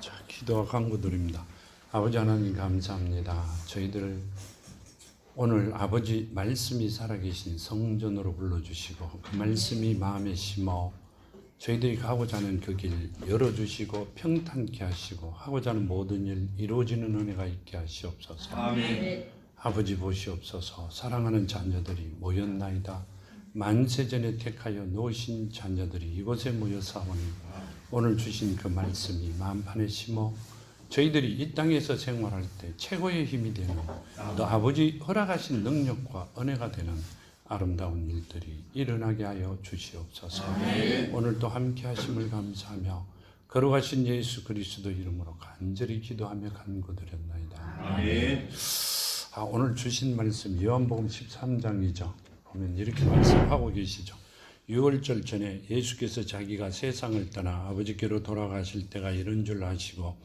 자, 기도와 간구드립니다. 아버지 하나님 감사합니다. 저희들 오늘 아버지 말씀이 살아계신 성전으로 불러주시고 그 말씀이 마음에 심어 저희들이 가고자 하는 그 길 열어주시고 평탄케 하시고 하고자 하는 모든 일 이루어지는 은혜가 있게 하시옵소서. 아멘. 아버지 보시옵소서. 사랑하는 자녀들이 모였나이다. 만세전에 택하여 놓으신 자녀들이 이곳에 모여 사오니 오늘 주신 그 말씀이 마음판에 심어 저희들이 이 땅에서 생활할 때 최고의 힘이 되는 또 아버지 허락하신 능력과 은혜가 되는 아름다운 일들이 일어나게 하여 주시옵소서. 아멘. 오늘도 함께 하심을 감사하며 걸어가신 예수 그리스도 이름으로 간절히 기도하며 간구드렸나이다. 아멘. 오늘 주신 말씀 요한복음 13장이죠. 보면 이렇게 말씀하고 계시죠. 6월절 전에 예수께서 자기가 세상을 떠나 아버지께로 돌아가실 때가 이런 줄 아시고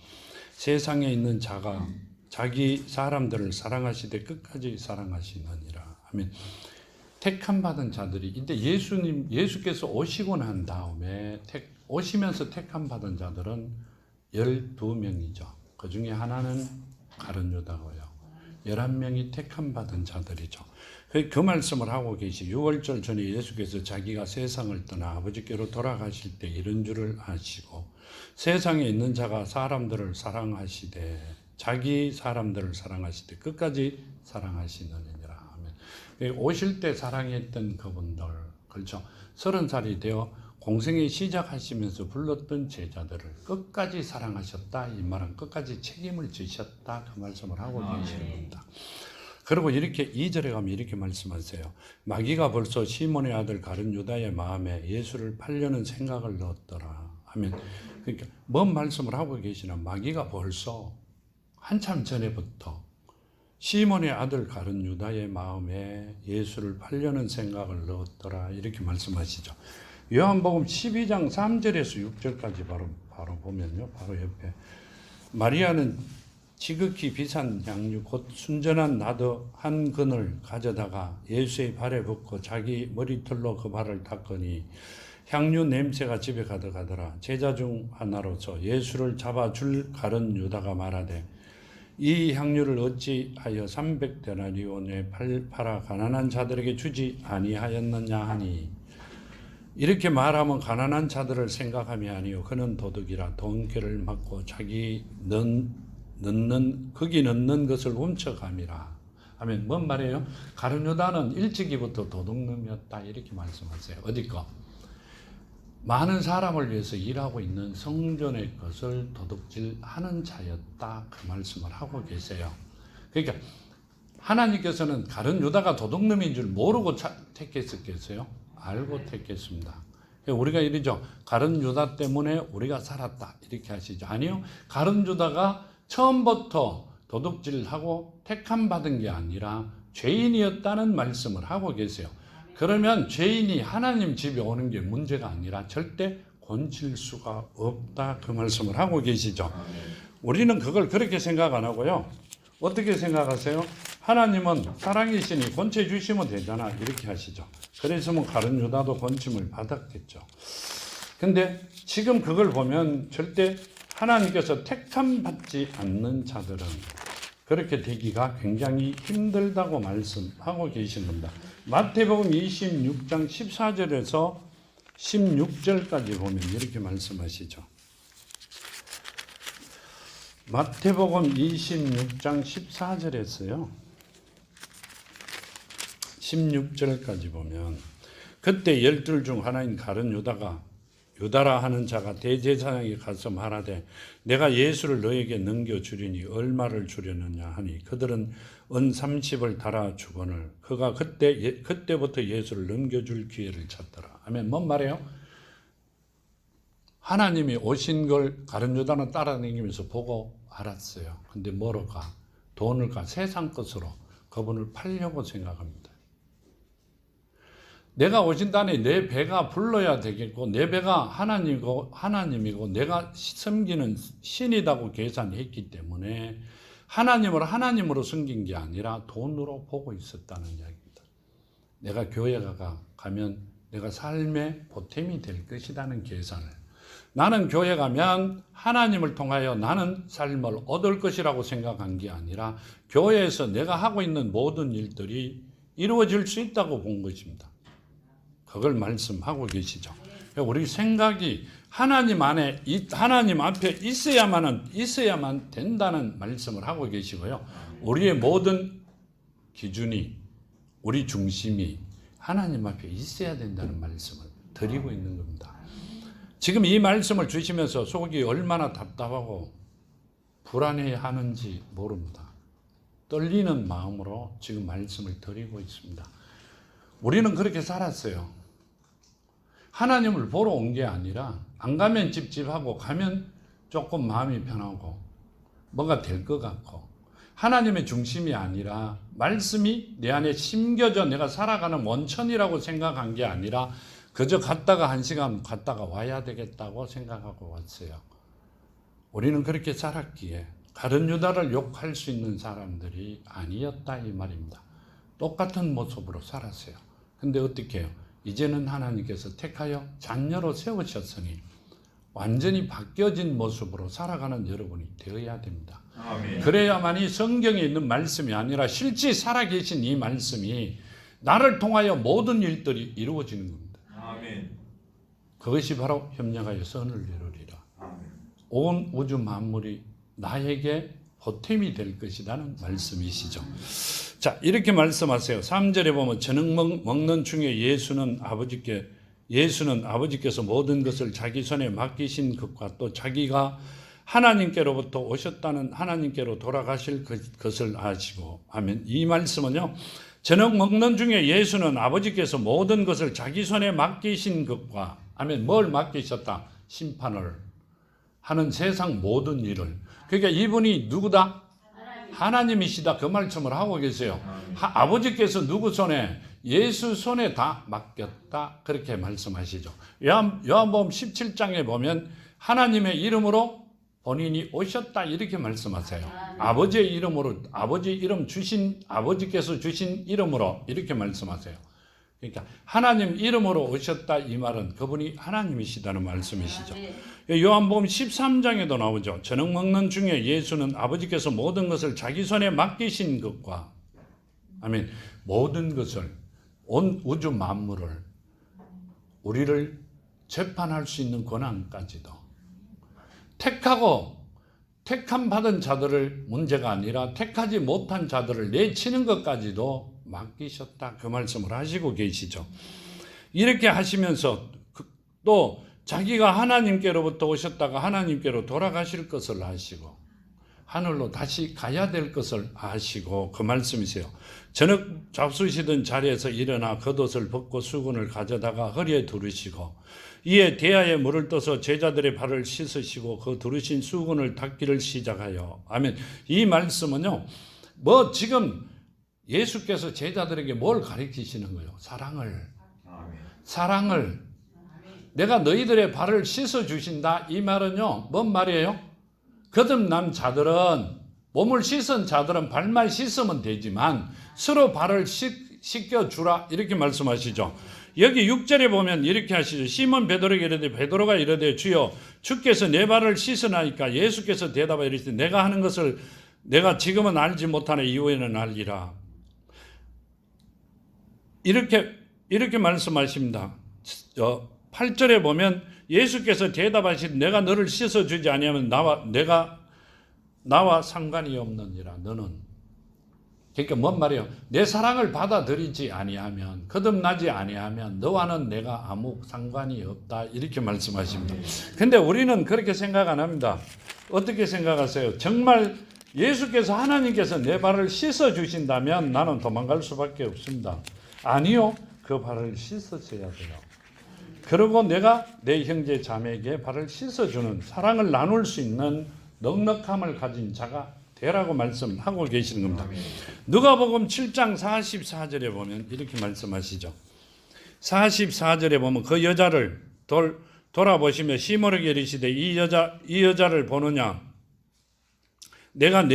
세상에 있는 자가 자기 사람들을 사랑하시되 끝까지 사랑하시느니라. 아멘. 택함 받은 자들이 이때 예수께서 오시고 난 다음에 오시면서 택함 받은 자들은 12명이죠. 그 중에 하나는 가룟 유다고요. 11명이 택함 받은 자들이죠. 그 말씀을 하고 계시 6월절 전에 예수께서 자기가 세상을 떠나 아버지께로 돌아가실 때 이런 줄을 아시고 세상에 있는 자가 사람들을 사랑하시되 자기 사람들을 사랑하시되 끝까지 사랑하시느니라. 아멘. 오실 때 사랑했던 그분들, 그렇죠. 30살이 되어 공생에 시작하시면서 불렀던 제자들을 끝까지 사랑하셨다. 이 말은 끝까지 책임을 지셨다. 그 말씀을 하고 계시는 겁니다. 그리고 이렇게 2절에 가면 이렇게 말씀하세요. 마귀가 벌써 시몬의 아들 가룟 유다의 마음에 예수를 팔려는 생각을 넣었더라. 아멘. 그러니까 뭔 말씀을 하고 계시나 마귀가 벌써 한참 전에부터 시몬의 아들 가룟 유다의 마음에 예수를 팔려는 생각을 넣었더라. 이렇게 말씀하시죠. 요한복음 12장 3절에서 6절까지 바로 보면요. 바로 옆에 마리아는 지극히 비싼 향유 곧 순전한 나드 한 근을 가져다가 예수의 발에 붓고 자기 머리털로 그 발을 닦으니 향유 냄새가 집에 가득하더라. 제자 중 하나로서 예수를 잡아줄 가룟 유다가 말하되 이 향유를 어찌하여 300데나리온에 팔아 가난한 자들에게 주지 아니하였느냐 하니 이렇게 말하면 가난한 자들을 생각함이 아니요 그는 도둑이라 돈꾀를 맞고 자기 거기 넣는 것을 훔쳐감이라. 하면 뭔 말이에요? 가룟 유다는 일찍이부터 도둑놈이었다 이렇게 말씀하세요. 어디 거? 많은 사람을 위해서 일하고 있는 성전의 것을 도둑질하는 자였다 그 말씀을 하고 계세요. 그러니까 하나님께서는 가룟 유다가 도둑놈인 줄 모르고 택했었겠어요? 알고 택했습니다. 우리가 이러죠. 가룟 유다 때문에 우리가 살았다 이렇게 하시죠. 아니요. 가룟 유다가 처음부터 도둑질하고 택함 받은 게 아니라 죄인이었다는 말씀을 하고 계세요. 그러면 죄인이 하나님 집에 오는 게 문제가 아니라 절대 건질 수가 없다 그 말씀을 하고 계시죠. 우리는 그걸 그렇게 생각 안 하고요. 어떻게 생각하세요? 하나님은 사랑이시니 권체 주시면 되잖아 이렇게 하시죠. 그랬으면 가룟 유다도 권침을 받았겠죠. 근데 지금 그걸 보면 절대 하나님께서 택함 받지 않는 자들은 그렇게 되기가 굉장히 힘들다고 말씀하고 계신 겁니다. 마태복음 26장 14절에서 16절까지 보면 이렇게 말씀하시죠. 마태복음 26장 14절에서요. 16절까지 보면 그때 12 중 하나인 가룟 유다라 하는 자가 대제사장에 가서 말하되 내가 예수를 너에게 넘겨주리니 얼마를 주려느냐 하니 그들은 은 30을 달아 주거늘 그가 그때부터 예수를 넘겨줄 기회를 찾더라. 아멘. 뭔 말이에요? 하나님이 오신 걸 가룟 유다는 따라다니면서 보고 알았어요. 근데 뭐로 가? 돈을 가 세상 것으로 그분을 팔려고 생각합니다. 내가 오신다니 내 배가 불러야 되겠고 내 배가 하나님이고 내가 섬기는 신이라고 계산했기 때문에 하나님을 하나님으로 섬긴 게 아니라 돈으로 보고 있었다는 이야기입니다. 내가 교회 가면 내가 삶의 보탬이 될 것이라는 계산을 나는 교회 가면 하나님을 통하여 나는 삶을 얻을 것이라고 생각한 게 아니라 교회에서 내가 하고 있는 모든 일들이 이루어질 수 있다고 본 것입니다. 그걸 말씀하고 계시죠. 우리 생각이 하나님 안에, 하나님 앞에 있어야만 된다는 말씀을 하고 계시고요. 우리의 모든 기준이, 우리 중심이 하나님 앞에 있어야 된다는 말씀을 드리고 있는 겁니다. 지금 이 말씀을 주시면서 속이 얼마나 답답하고 불안해 하는지 모릅니다. 떨리는 마음으로 지금 말씀을 드리고 있습니다. 우리는 그렇게 살았어요. 하나님을 보러 온 게 아니라 안 가면 찝찝하고 가면 조금 마음이 편하고 뭔가 될 것 같고 하나님의 중심이 아니라 말씀이 내 안에 심겨져 내가 살아가는 원천이라고 생각한 게 아니라 그저 갔다가 1시간 갔다가 와야 되겠다고 생각하고 왔어요. 우리는 그렇게 살았기에 가룟 유다를 욕할 수 있는 사람들이 아니었다 이 말입니다. 똑같은 모습으로 살았어요. 근데 어떻게 해요? 이제는 하나님께서 택하여 자녀로 세우셨으니 완전히 바뀌어진 모습으로 살아가는 여러분이 되어야 됩니다. 아멘. 그래야만이 성경에 있는 말씀이 아니라 실제 살아계신 이 말씀이 나를 통하여 모든 일들이 이루어지는 겁니다. 아멘. 그것이 바로 협력하여 선을 이루리라. 아멘. 온 우주 만물이 나에게 보탬이 될 것이라는 말씀이시죠. 자, 이렇게 말씀하세요. 3절에 보면 저녁 먹는 중에 예수는 아버지께서 모든 것을 자기 손에 맡기신 것과 또 자기가 하나님께로부터 오셨다는 하나님께로 돌아가실 것을 아시고 하면 이 말씀은요. 저녁 먹는 중에 예수는 아버지께서 모든 것을 자기 손에 맡기신 것과 하면 뭘 맡기셨다? 심판을 하는 세상 모든 일을. 그러니까 이분이 누구다? 하나님이시다. 그 말씀을 하고 계세요. 아버지께서 누구 손에? 예수 손에 다 맡겼다. 그렇게 말씀하시죠. 요한복음 17장에 보면 하나님의 이름으로 본인이 오셨다 이렇게 말씀하세요. 아버지의 이름으로, 아버지 이름 주신, 아버지께서 주신 이름으로 이렇게 말씀하세요. 그러니까 하나님 이름으로 오셨다 이 말은 그분이 하나님이시다는 말씀이시죠. 요한복음 13장에도 나오죠. 저녁 먹는 중에 예수는 아버지께서 모든 것을 자기 손에 맡기신 것과 아멘, 모든 것을 온 우주 만물을 우리를 재판할 수 있는 권한까지도 택함 받은 자들을 문제가 아니라 택하지 못한 자들을 내치는 것까지도 맡기셨다. 그 말씀을 하시고 계시죠. 이렇게 하시면서 또 자기가 하나님께로부터 오셨다가 하나님께로 돌아가실 것을 아시고 하늘로 다시 가야 될 것을 아시고 그 말씀이세요. 저녁 잡수시던 자리에서 일어나 겉옷을 벗고 수건을 가져다가 허리에 두르시고 이에 대야에 물을 떠서 제자들의 발을 씻으시고 그 두르신 수건을 닦기를 시작하여 아멘. 이 말씀은요. 지금 예수께서 제자들에게 뭘 가르치시는 거예요? 사랑을. 내가 너희들의 발을 씻어주신다. 이 말은요. 뭔 말이에요? 거듭난 자들은 몸을 씻은 자들은 발만 씻으면 되지만 서로 발을 씻겨주라. 이렇게 말씀하시죠. 여기 6절에 보면 이렇게 하시죠. 시몬 베드로에게 이르되 베드로가 이르되 주여 주께서 내 발을 씻으나이까 예수께서 대답하여 이르시되 내가 하는 것을 내가 지금은 알지 못하나 이후에는 알리라. 이렇게 말씀하십니다. 8절에 보면 예수께서 대답하시되 내가 너를 씻어주지 아니하면 나와 상관이 없느니라. 너는 그러니까 뭔 말이에요? 내 사랑을 받아들이지 아니하면 거듭나지 아니하면 너와는 내가 아무 상관이 없다. 이렇게 말씀하십니다. 근데 우리는 그렇게 생각 안 합니다. 어떻게 생각하세요? 정말 예수께서 하나님께서 내 발을 씻어주신다면 나는 도망갈 수밖에 없습니다. 아니요. 그 발을 씻으셔야 돼요. 그리고 내가 내 형제 자매에게 발을 씻어주는 사랑을 나눌 수 있는 넉넉함을 가진 자가 되라고 말씀하고 계시는 겁니다. 누가복음 7장 44절에 보면 이렇게 말씀하시죠. 44절에 보면 그 여자를 돌아보시며 시몬에게 이르시되 이 여자를 보느냐? 내가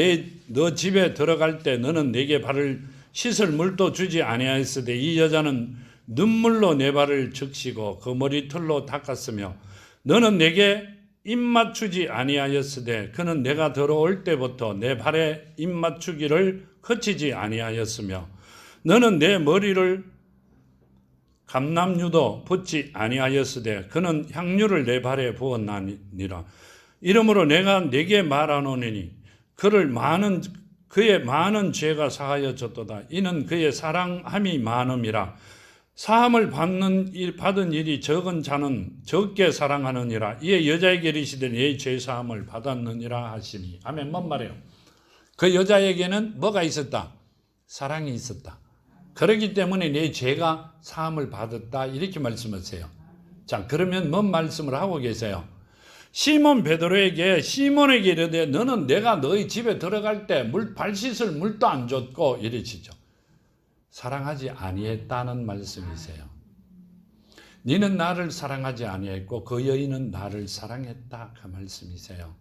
너 집에 들어갈 때 너는 내게 발을 씻을 물도 주지 아니하였으되 이 여자는 눈물로 내 발을 적시고 그 머리털로 닦았으며 너는 내게 입맞추지 아니하였으되 그는 내가 들어올 때부터 내 발에 입맞추기를 그치지 아니하였으며 너는 내 머리를 감람유도 붓지 아니하였으되 그는 향유를 내 발에 부었나니라. 이러므로 내가 네게 말하노니 그의 많은 죄가 사하여졌도다. 이는 그의 사랑함이 많음이라. 사함을 받은 일이 적은 자는 적게 사랑하느니라. 이에 여자에게 이르시되 네 죄 사함을 받았느니라 하시니. 아멘. 뭔 말이에요? 그 여자에게는 뭐가 있었다? 사랑이 있었다. 그렇기 때문에 내 죄가 사함을 받았다. 이렇게 말씀하세요. 자, 그러면 뭔 말씀을 하고 계세요? 시몬에게 이르되 너는 내가 너희 집에 들어갈 때 발 씻을 물도 안 줬고 이러시죠. 사랑하지 아니했다는 말씀이세요. 너는 나를 사랑하지 아니했고 그 여인은 나를 사랑했다. 그 말씀이세요.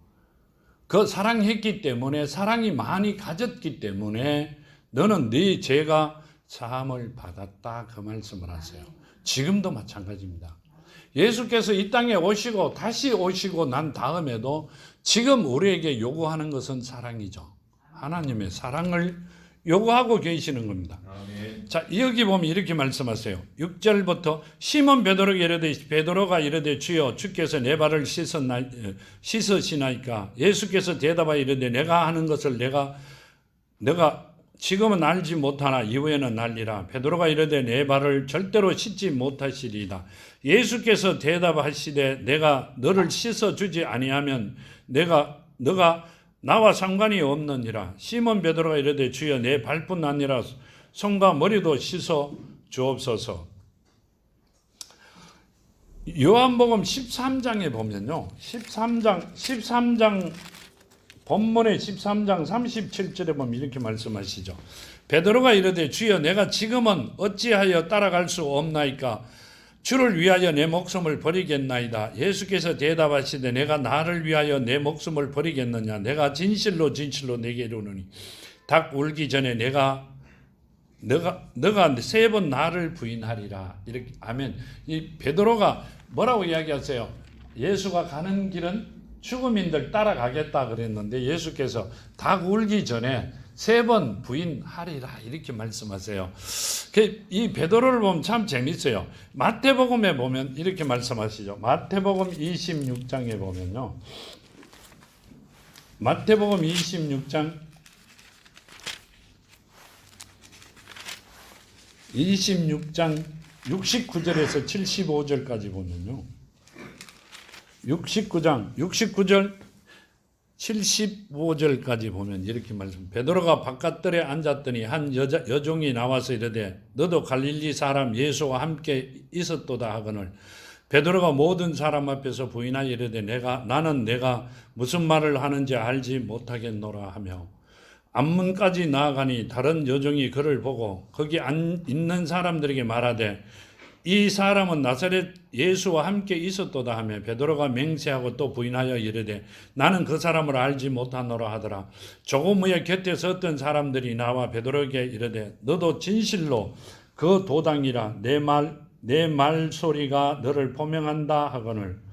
그 사랑했기 때문에 사랑이 많이 가졌기 때문에 너는 네 죄가 사함을 받았다. 그 말씀을 하세요. 지금도 마찬가지입니다. 예수께서 이 땅에 오시고 다시 오시고 난 다음에도 지금 우리에게 요구하는 것은 사랑이죠. 하나님의 사랑을 요구하고 계시는 겁니다. 아멘. 자, 여기 보면 이렇게 말씀하세요. 6절부터 시몬 베드로가 이르되 주여 주께서 내 발을 씻으시나이까. 예수께서 대답하여 이르되 내가 하는 것을 내가 지금은 알지 못하나 이후에는 알리라. 베드로가 이르되 내 발을 절대로 씻지 못하시리이다. 예수께서 대답하시되 내가 너를 씻어주지 아니하면 너가 나와 상관이 없느니라. 시몬 베드로가 이르되 주여 내 발뿐 아니라 손과 머리도 씻어 주옵소서. 요한복음 13장에 보면요. 13장 본문의 13장 37절에 보면 이렇게 말씀하시죠. 베드로가 이르되 주여 내가 지금은 어찌하여 따라갈 수 없나이까. 주를 위하여 내 목숨을 버리겠나이다. 예수께서 대답하시되 내가 나를 위하여 내 목숨을 버리겠느냐. 내가 진실로 내게 이르노니 닭 울기 전에 너가 3번 나를 부인하리라. 이렇게 아멘. 이 베드로가 뭐라고 이야기하세요? 예수가 가는 길은 죽음인들 따라가겠다 그랬는데 예수께서 닭 울기 전에 3번 부인하리라 이렇게 말씀하세요. 이 베드로를 보면 참 재밌어요. 마태복음에 보면 이렇게 말씀하시죠. 마태복음 26장에 보면요. 마태복음 26장 69절에서 75절까지 보면요. 69절 75절까지 보면 이렇게 말씀. 베드로가 바깥들에 앉았더니 한 여종이 나와서 이르되 너도 갈릴리 사람 예수와 함께 있었도다 하거늘 베드로가 모든 사람 앞에서 부인하여 이르되 나는 내가 무슨 말을 하는지 알지 못하겠노라 하며 앞문까지 나아가니 다른 여종이 그를 보고 거기 있는 사람들에게 말하되 이 사람은 나사렛 예수와 함께 있었도다 하며 베드로가 맹세하고 또 부인하여 이르되 나는 그 사람을 알지 못하노라 하더라. 조금 후에 곁에서 어떤 사람들이 나와 베드로에게 이르되 너도 진실로 그 도당이라 내 말소리가 너를 포명한다 하거늘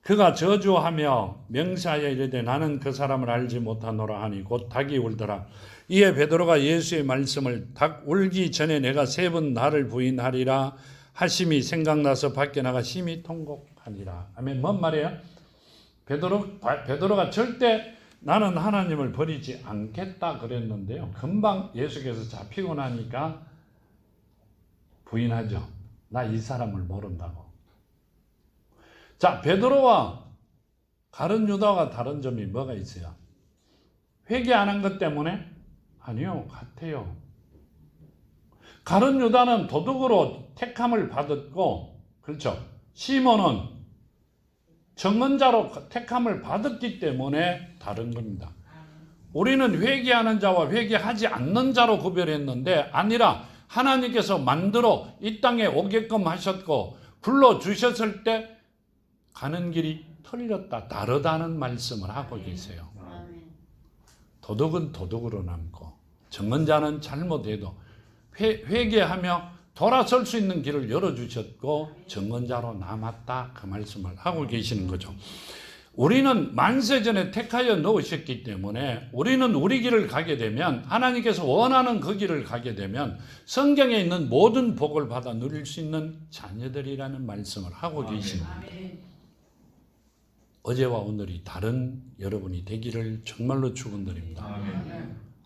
그가 저주하며 맹세하여 이르되 나는 그 사람을 알지 못하노라 하니 곧 닭이 울더라. 이에 베드로가 예수의 말씀을 닭 울기 전에 내가 3번 나를 부인하리라 하심이 생각나서 밖에 나가 심히 통곡하니라. 아멘. 뭔 말이에요? 베드로가 절대 나는 하나님을 버리지 않겠다 그랬는데요. 금방 예수께서 잡히고 나니까 부인하죠. 나 이 사람을 모른다고. 자, 베드로와 가룟 유다가 다른 점이 뭐가 있어요? 회개 안 한 것 때문에? 아니요, 같아요. 가룟 유다는 도둑으로 택함을 받았고, 그렇죠? 시몬은 정언자로 택함을 받았기 때문에 다른 겁니다. 우리는 회개하는 자와 회개하지 않는 자로 구별했는데 아니라 하나님께서 만들어 이 땅에 오게끔 하셨고 불러주셨을 때 가는 길이 틀렸다, 다르다는 말씀을 하고 계세요. 도둑은 도둑으로 남고 정언자는 잘못해도 회개하며 돌아설 수 있는 길을 열어주셨고 증언자로 남았다, 그 말씀을 하고 계시는 거죠. 우리는 만세전에 택하여 넣으셨기 때문에 우리는 우리 길을 가게 되면, 하나님께서 원하는 그 길을 가게 되면 성경에 있는 모든 복을 받아 누릴 수 있는 자녀들이라는 말씀을 하고 계십니다. 어제와 오늘이 다른 여러분이 되기를 정말로 축원드립니다.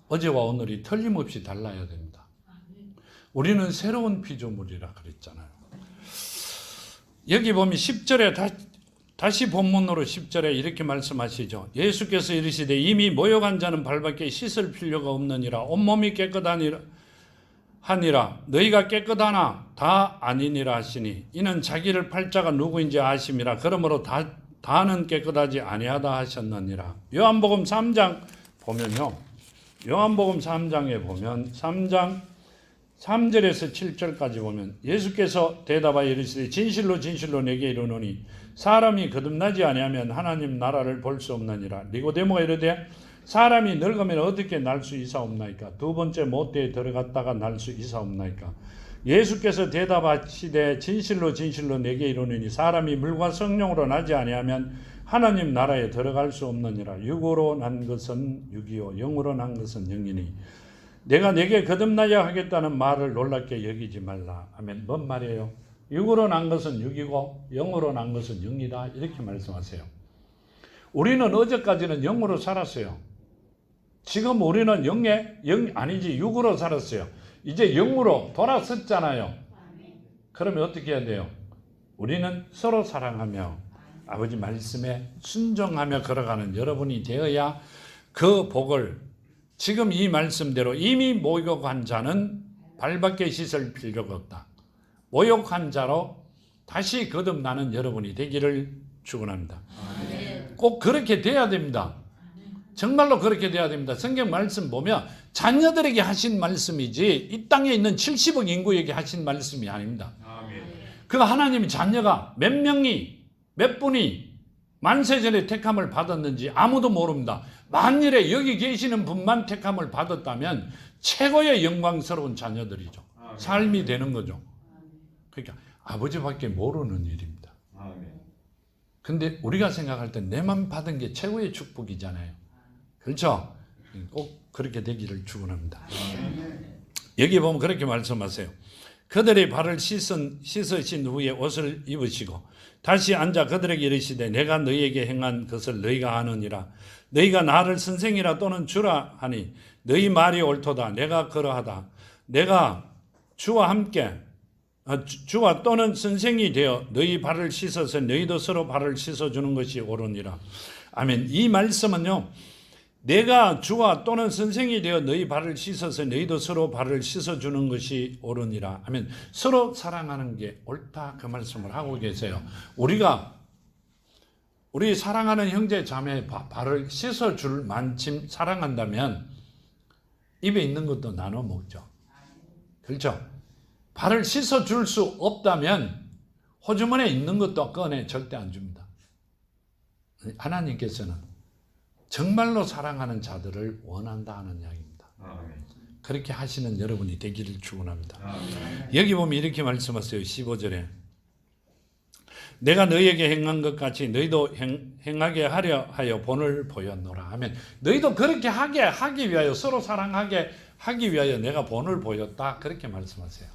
어제와 오늘이 틀림없이 달라야 됩니다. 우리는 새로운 피조물이라 그랬잖아요. 여기 보면 10절에 다시 본문으로 10절에 이렇게 말씀하시죠. 예수께서 이르시되 이미 모욕한 자는 발밖에 씻을 필요가 없느니라. 온몸이 깨끗하니라 하니라. 너희가 깨끗하나 다 아니니라 하시니 이는 자기를 팔자가 누구인지 아심이라. 그러므로 다는 깨끗하지 아니하다 하셨느니라. 요한복음 3장 보면요, 요한복음 3장에 보면 3장 3절에서 7절까지 보면 예수께서 대답하여 이르시되 진실로 진실로 내게 이르노니 사람이 거듭나지 아니하면 하나님 나라를 볼 수 없느니라. 니고데모가 이르되 사람이 늙으면 어떻게 날 수 있사옵나이까? 두 번째 못대에 들어갔다가 날 수 있사옵나이까? 예수께서 대답하시되 진실로 진실로 내게 이르노니 사람이 물과 성령으로 나지 아니하면 하나님 나라에 들어갈 수 없느니라. 육으로 난 것은 육이요 영으로 난 것은 영이니 내가 내게 거듭나야 하겠다는 말을 놀랍게 여기지 말라. 아멘. 뭔 말이에요? 육으로 난 것은 육이고 영으로 난 것은 영이다, 이렇게 말씀하세요. 우리는 어제까지는 영으로 살았어요. 지금 우리는 육으로 살았어요. 이제 영으로 돌아섰잖아요. 그러면 어떻게 해야 돼요? 우리는 서로 사랑하며 아버지 말씀에 순종하며 걸어가는 여러분이 되어야 그 복을, 지금 이 말씀대로 이미 모욕한 자는 발밖에 씻을 필요가 없다. 모욕한 자로 다시 거듭나는 여러분이 되기를 축원합니다. 꼭 그렇게 돼야 됩니다. 정말로 그렇게 돼야 됩니다. 성경 말씀 보면 자녀들에게 하신 말씀이지 이 땅에 있는 70억 인구에게 하신 말씀이 아닙니다. 그 하나님이 자녀가 몇 명이, 몇 분이 만세전에 택함을 받았는지 아무도 모릅니다. 만일에 여기 계시는 분만 택함을 받았다면 최고의 영광스러운 자녀들이죠. 삶이 되는 거죠. 그러니까 아버지밖에 모르는 일입니다. 근데 우리가 생각할 때 내만 받은 게 최고의 축복이잖아요. 그렇죠? 꼭 그렇게 되기를 축원합니다. 여기 보면 그렇게 말씀하세요. 그들의 발을 씻으신 후에 옷을 입으시고 다시 앉아 그들에게 이르시되 내가 너희에게 행한 것을 너희가 아느니라. 너희가 나를 선생이라 또는 주라 하니 너희 말이 옳도다. 내가 그러하다. 내가 주와 또는 선생이 되어 너희 발을 씻어서 너희도 서로 발을 씻어주는 것이 옳으니라. 아멘. 이 말씀은요, 내가 주와 또는 선생이 되어 너희 발을 씻어서 너희도 서로 발을 씻어주는 것이 옳으니라. 아멘. 서로 사랑하는 게 옳다, 그 말씀을 하고 계세요. 우리 사랑하는 형제 자매의 발을 씻어줄 만큼 사랑한다면 입에 있는 것도 나눠 먹죠. 그렇죠? 발을 씻어줄 수 없다면 호주머니에 있는 것도 꺼내 절대 안 줍니다. 하나님께서는 정말로 사랑하는 자들을 원한다 하는 이야기입니다. 그렇게 하시는 여러분이 되기를 축원합니다. 여기 보면 이렇게 말씀하세요. 15절에 내가 너희에게 행한 것 같이 너희도 행하게 하려 하여 본을 보였노라 하면 너희도 그렇게 하기 위하여, 서로 사랑하게 하기 위하여 내가 본을 보였다, 그렇게 말씀하세요.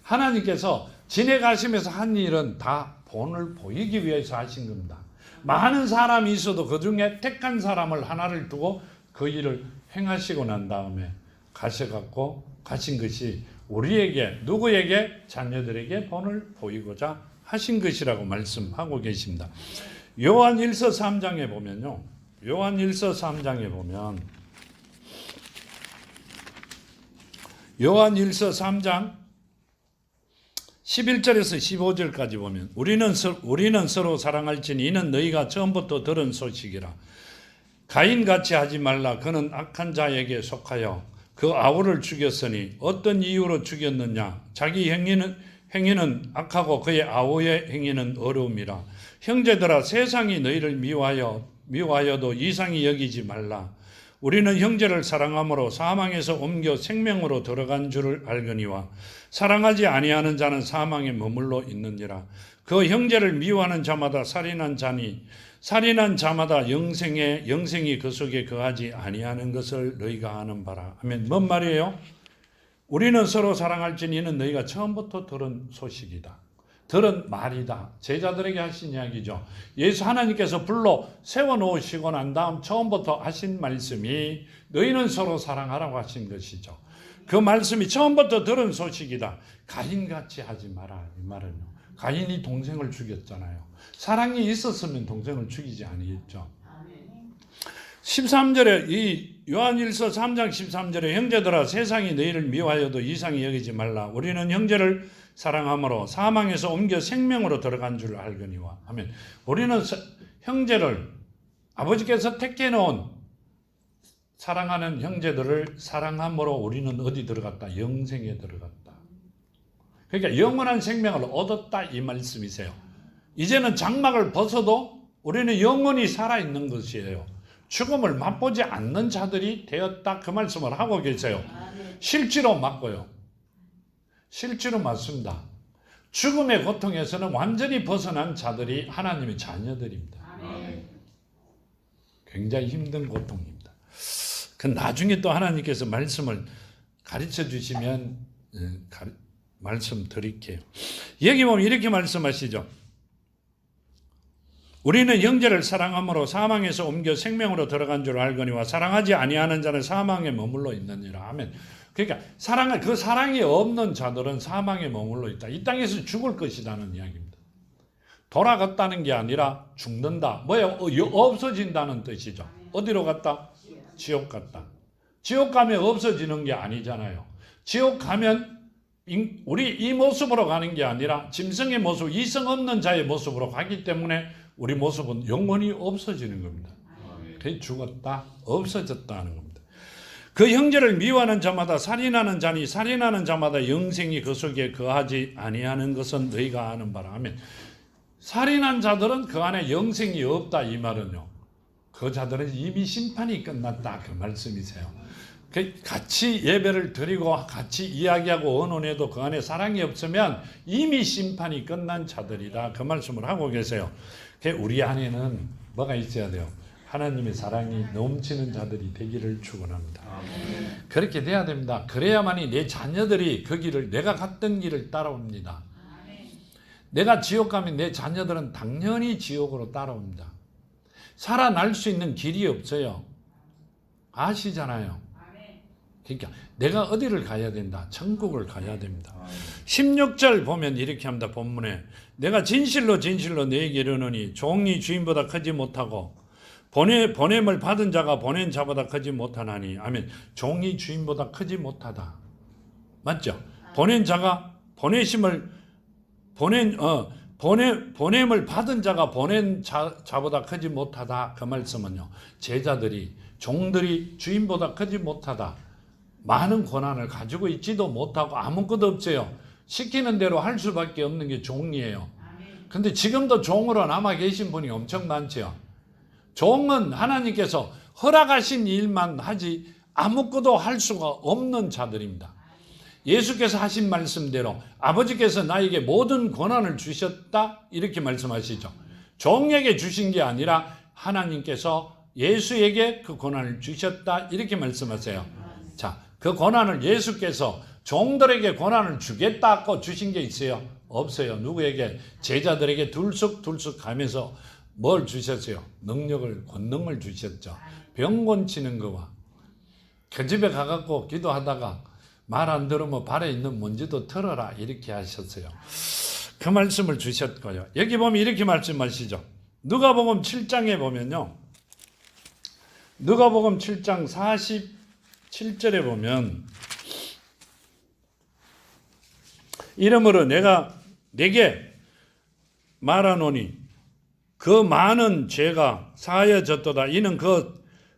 하나님께서 지내가시면서 한 일은 다 본을 보이기 위해서 하신 겁니다. 많은 사람이 있어도 그 중에 택한 사람을 하나를 두고 그 일을 행하시고 난 다음에 가셔갖고 가신 것이 우리에게, 누구에게? 자녀들에게 본을 보이고자 하신 것이라고 말씀하고 계십니다. 요한일서 3장에 보면요, 요한일서 3장 11절에서 15절까지 보면 우리는 서로 사랑할지니 이는 너희가 처음부터 들은 소식이라. 가인같이 하지 말라. 그는 악한 자에게 속하여 그 아우를 죽였으니 어떤 이유로 죽였느냐. 자기 행위는 악하고 그의 아우의 행위는 어려움이라. 형제들아, 세상이 너희를 미워하여도 이상히 여기지 말라. 우리는 형제를 사랑함으로 사망에서 옮겨 생명으로 들어간 줄을 알거니와 사랑하지 아니하는 자는 사망에 머물러 있느니라. 그 형제를 미워하는 자마다 살인한 자니 살인한 자마다 영생이 그 속에 거하지 아니하는 것을 너희가 아는 바라. 아멘. 뭔 말이에요? 우리는 서로 사랑할지니 이는 너희가 처음부터 들은 소식이다. 들은 말이다. 제자들에게 하신 이야기죠. 예수 하나님께서 불러 세워놓으시고 난 다음 처음부터 하신 말씀이 너희는 서로 사랑하라고 하신 것이죠. 그 말씀이 처음부터 들은 소식이다. 가인같이 하지 마라. 이 말은요. 가인이 동생을 죽였잖아요. 사랑이 있었으면 동생을 죽이지 아니겠죠. 13절에 이 요한일서 3장 13절에 형제들아 세상이 너희를 미워하여도 이상히 여기지 말라. 우리는 형제를 사랑함으로 사망에서 옮겨 생명으로 들어간 줄 알거니와 하면 우리는 형제를 아버지께서 택해 놓은 사랑하는 형제들을 사랑함으로 우리는 어디 들어갔다? 영생에 들어갔다. 그러니까 영원한 생명을 얻었다 이 말씀이세요. 이제는 장막을 벗어도 우리는 영원히 살아있는 것이에요. 죽음을 맛보지 않는 자들이 되었다 그 말씀을 하고 계세요. 실제로 맞고요. 실제로 맞습니다. 죽음의 고통에서는 완전히 벗어난 자들이 하나님의 자녀들입니다. 굉장히 힘든 고통입니다. 그 나중에 또 하나님께서 말씀을 가르쳐 주시면 말씀 드릴게요. 여기 보면 이렇게 말씀하시죠. 우리는 형제를 사랑함으로 사망에서 옮겨 생명으로 들어간 줄 알거니와 사랑하지 아니하는 자는 사망에 머물러 있느니라. 아멘. 그러니까 그 사랑이 없는 자들은 사망에 머물러 있다. 이 땅에서 죽을 것이라는 이야기입니다. 돌아갔다는 게 아니라 죽는다. 뭐야? 없어진다는 뜻이죠. 어디로 갔다? 지옥 갔다. 지옥 가면 없어지는 게 아니잖아요. 지옥 가면 우리 이 모습으로 가는 게 아니라 짐승의 모습, 이성 없는 자의 모습으로 가기 때문에 우리 모습은 영원히 없어지는 겁니다. 그게 죽었다, 없어졌다 하는 겁니다. 그 형제를 미워하는 자마다 살인하는 자니 살인하는 자마다 영생이 그 속에 거하지 아니하는 것은 너희가 아는 바라. 아멘. 살인한 자들은 그 안에 영생이 없다 이 말은요. 그 자들은 이미 심판이 끝났다 그 말씀이세요. 같이 예배를 드리고 같이 이야기하고 언론해도 그 안에 사랑이 없으면 이미 심판이 끝난 자들이다 그 말씀을 하고 계세요. 우리 안에는 뭐가 있어야 돼요? 하나님의 사랑이 넘치는 자들이 되기를 축원합니다. 그렇게 돼야 됩니다. 그래야만이 내 자녀들이 그 길을 내가 갔던 길을 따라옵니다. 내가 지옥 가면 내 자녀들은 당연히 지옥으로 따라옵니다. 살아날 수 있는 길이 없어요. 아시잖아요. 그러니까 내가 어디를 가야 된다? 천국을 가야 됩니다. 16절 보면 이렇게 합니다. 본문에 내가 진실로 너에게 이르노니 종이 주인보다 크지 못하고 보냄을 받은 자가 보낸 자보다 크지 못하나니. 아멘. 종이 주인보다 크지 못하다. 맞죠? 보낸 자가 보냄을 받은 자가 보낸 자보다 크지 못하다. 그 말씀은요. 제자들이 종들이 주인보다 크지 못하다. 많은 권한을 가지고 있지도 못하고 아무것도 없어요. 시키는 대로 할 수밖에 없는 게 종이에요. 근데 지금도 종으로 남아 계신 분이 엄청 많죠. 종은 하나님께서 허락하신 일만 하지 아무것도 할 수가 없는 자들입니다. 예수께서 하신 말씀대로 아버지께서 나에게 모든 권한을 주셨다 이렇게 말씀하시죠. 종에게 주신 게 아니라 하나님께서 예수에게 그 권한을 주셨다 이렇게 말씀하세요. 자, 그 권한을 예수께서 종들에게 권한을 주겠다고 주신 게 있어요? 없어요. 누구에게? 제자들에게 둘쑥 가면서 뭘 주셨어요? 권능을 주셨죠. 병 고치는 거와 그 집에 가갖고 기도하다가 말 안 들으면 발에 있는 먼지도 털어라 이렇게 하셨어요. 그 말씀을 주셨고요. 여기 보면 이렇게 말씀하시죠. 누가복음 7장에 보면요. 누가복음 7장 47절에 보면 이러므로 내가 내게 말하노니 그 많은 죄가 사하여졌도다. 이는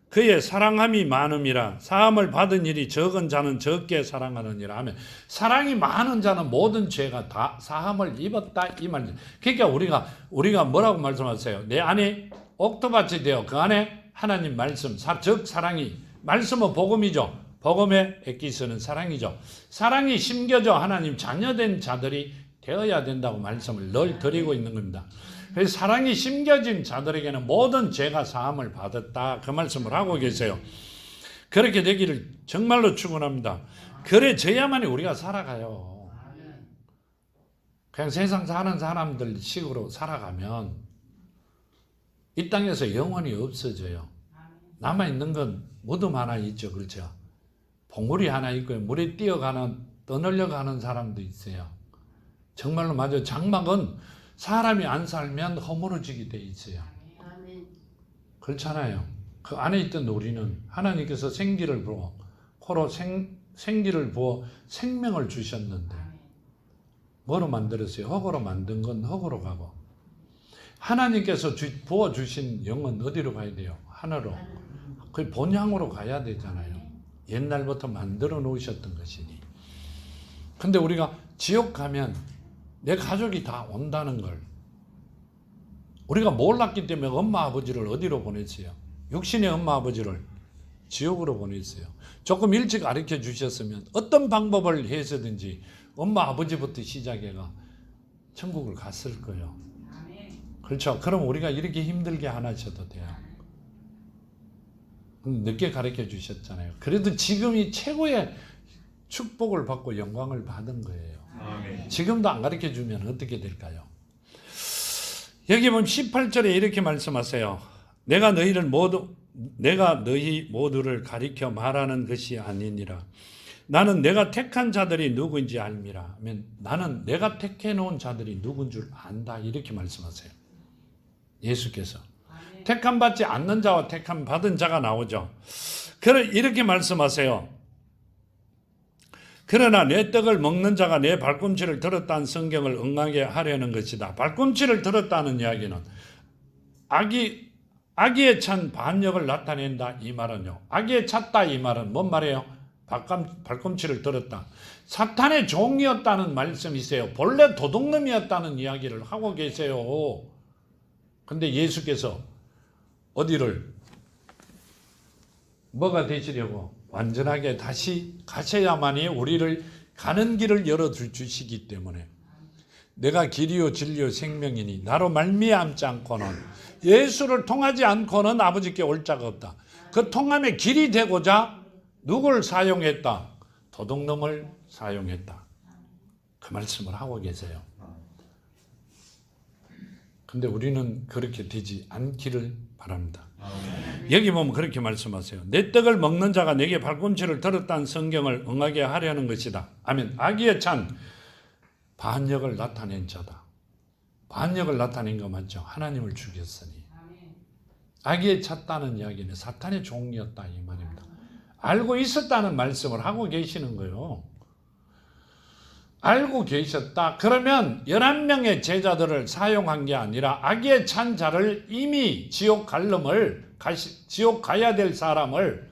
그의 사랑함이 많음이라. 사함을 받은 일이 적은 자는 적게 사랑하느니라 하면 사랑이 많은 자는 모든 죄가 다 사함을 입었다 이 말이죠. 그러니까 우리가 뭐라고 말씀하세요? 내 안에 옥토밭이 되어 그 안에 하나님 말씀 즉 사랑이 말씀은 복음이죠. 복음의 에키스는 사랑이죠. 사랑이 심겨져 하나님 자녀된 자들이 되어야 된다고 말씀을 늘 드리고 있는 겁니다. 그래서 사랑이 심겨진 자들에게는 모든 죄가 사함을 받았다, 그 말씀을 하고 계세요. 그렇게 되기를 정말로 축원합니다. 그래져야만이 우리가 살아가요. 그냥 세상 사는 사람들 식으로 살아가면 이 땅에서 영원히 없어져요. 남아있는 건 무덤 하나 있죠. 그렇죠? 봉우리 하나 있고요. 물에 떠내려가는 사람도 있어요. 정말로 맞아요. 장막은 사람이 안 살면 허물어지게 돼 있어요. 그렇잖아요. 그 안에 있던 우리는 하나님께서 생기를 부어 코로 생기를 부어 생명을 주셨는데 뭐로 만들었어요? 흙으로 만든 건 흙으로 가고 하나님께서 부어주신 영은 어디로 가야 돼요? 하늘로. 그 본향으로 가야 되잖아요. 옛날부터 만들어 놓으셨던 것이니. 근데 우리가 지옥 가면 내 가족이 다 온다는 걸 우리가 몰랐기 때문에 엄마 아버지를 어디로 보냈어요? 육신의 엄마 아버지를 지옥으로 보냈어요. 조금 일찍 가르쳐 주셨으면 어떤 방법을 해서든지 엄마 아버지부터 시작해가 천국을 갔을 거예요. 그렇죠? 그럼 우리가 이렇게 힘들게 안 하셔도 돼요. 늦게 가르쳐 주셨잖아요. 그래도 지금이 최고의 축복을 받고 영광을 받은 거예요. 아멘. 지금도 안 가르쳐 주면 어떻게 될까요? 여기 보면 18절에 이렇게 말씀하세요. 내가 너희 모두를 가리켜 말하는 것이 아니니라. 나는 내가 택한 자들이 누구인지 알미라. 하면 나는 내가 택해 놓은 자들이 누군 줄 안다. 이렇게 말씀하세요. 예수께서. 택함 받지 않는 자와 택함 받은 자가 나오죠. 이렇게 말씀하세요. 그러나 내 떡을 먹는 자가 내 발꿈치를 들었다는 성경을 응하게 하려는 것이다. 발꿈치를 들었다는 이야기는 악의에 찬 반역을 나타낸다 이 말은요. 악의에 찼다 이 말은 뭔 말이에요? 발꿈치를 들었다. 사탄의 종이었다는 말씀이세요. 본래 도둑놈이었다는 이야기를 하고 계세요. 근데 예수께서 어디를 뭐가 되시려고 완전하게 다시 가셔야만이 우리를 가는 길을 열어주시기 때문에 내가 길이요 진리요 생명이니 나로 말미암지 않고는 예수를 통하지 않고는 아버지께 올 자가 없다. 그 통함의 길이 되고자 누굴 사용했다? 도둑놈을 사용했다. 그 말씀을 하고 계세요. 근데 우리는 그렇게 되지 않기를 바랍니다. 여기 보면 그렇게 말씀하세요. 내 떡을 먹는 자가 내게 발꿈치를 들었다는 성경을 응하게 하려는 것이다. 아멘. 악의에 찬 반역을 나타낸 자다. 반역을 나타낸 거 맞죠? 하나님을 죽였으니. 악의에 찼다는 이야기는 사탄의 종이었다 이 말입니다. 알고 있었다는 말씀을 하고 계시는 거예요. 알고 계셨다. 그러면 11명의 제자들을 사용한 게 아니라 악의에 찬 자를 이미 지옥 가야 될 사람을